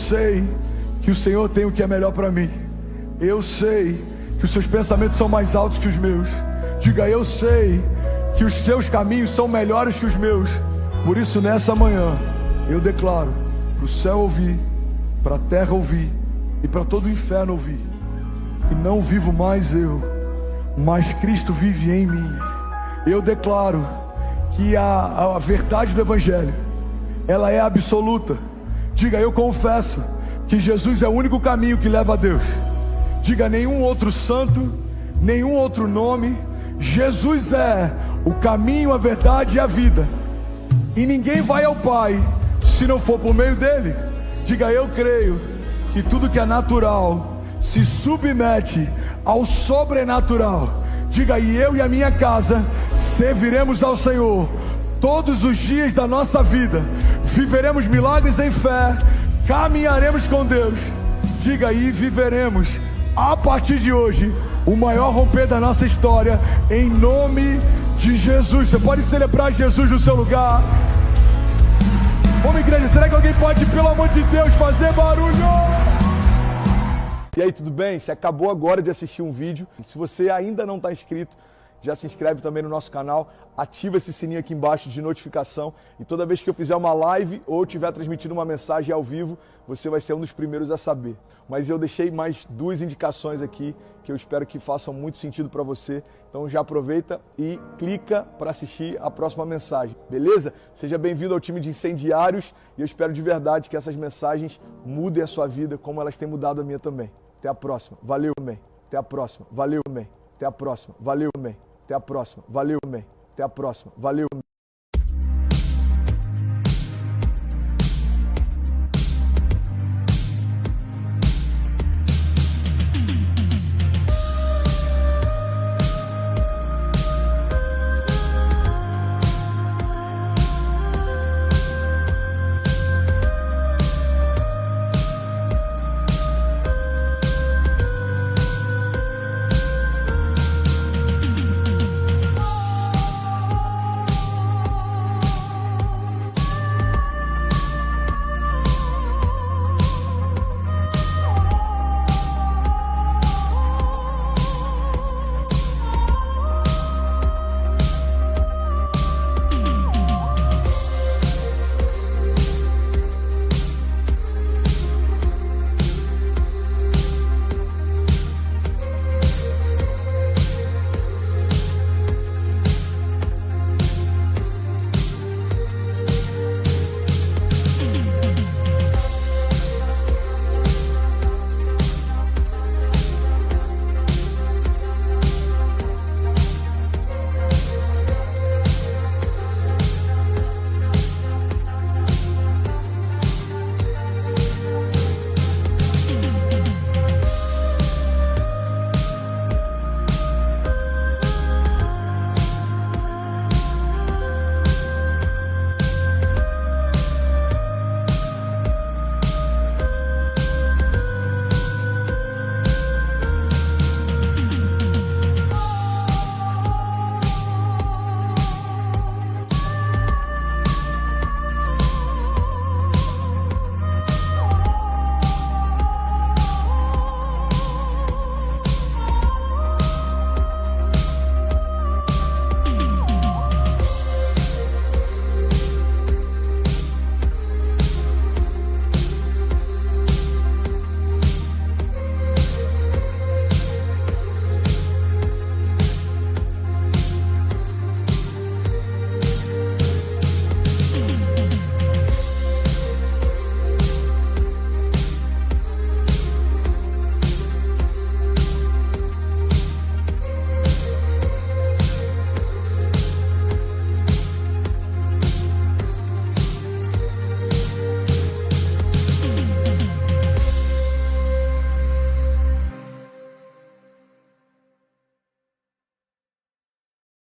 sei que o Senhor tem o que é melhor para mim. Eu sei que os seus pensamentos são mais altos que os meus. Diga, eu sei que os seus caminhos são melhores que os meus. Por isso nessa manhã eu declaro para o céu ouvir, para a terra ouvir e para todo o inferno ouvir, que não vivo mais eu, mas Cristo vive em mim. Eu declaro que a verdade do Evangelho, ela é absoluta. Diga, eu confesso que Jesus é o único caminho que leva a Deus. Diga, nenhum outro santo, nenhum outro nome. Jesus é o caminho, a verdade e a vida. E ninguém vai ao Pai se não for por meio dele. Diga, eu creio que tudo que é natural se submete ao sobrenatural. Diga, e eu e a minha casa serviremos ao Senhor todos os dias da nossa vida. Viveremos milagres em fé, caminharemos com Deus. Diga, e viveremos a partir de hoje o maior romper da nossa história, em nome de Jesus. Você pode celebrar Jesus no seu lugar. Vamos, igreja, será que alguém pode, pelo amor de Deus, fazer barulho? E aí, tudo bem? Você acabou agora de assistir um vídeo. Se você ainda não está inscrito, já se inscreve também no nosso canal, ativa esse sininho aqui embaixo de notificação, e toda vez que eu fizer uma live ou estiver transmitindo uma mensagem ao vivo, você vai ser um dos primeiros a saber. Mas eu deixei mais 2 indicações aqui que eu espero que façam muito sentido para você. Então já aproveita e clica para assistir a próxima mensagem, beleza? Seja bem-vindo ao time de incendiários, e eu espero de verdade que essas mensagens mudem a sua vida como elas têm mudado a minha também. Até a próxima. Valeu, amém. Até a próxima. Valeu, amém. Até a próxima. Valeu, amém. Até a próxima. Valeu, amém. Até a próxima. Valeu, amém.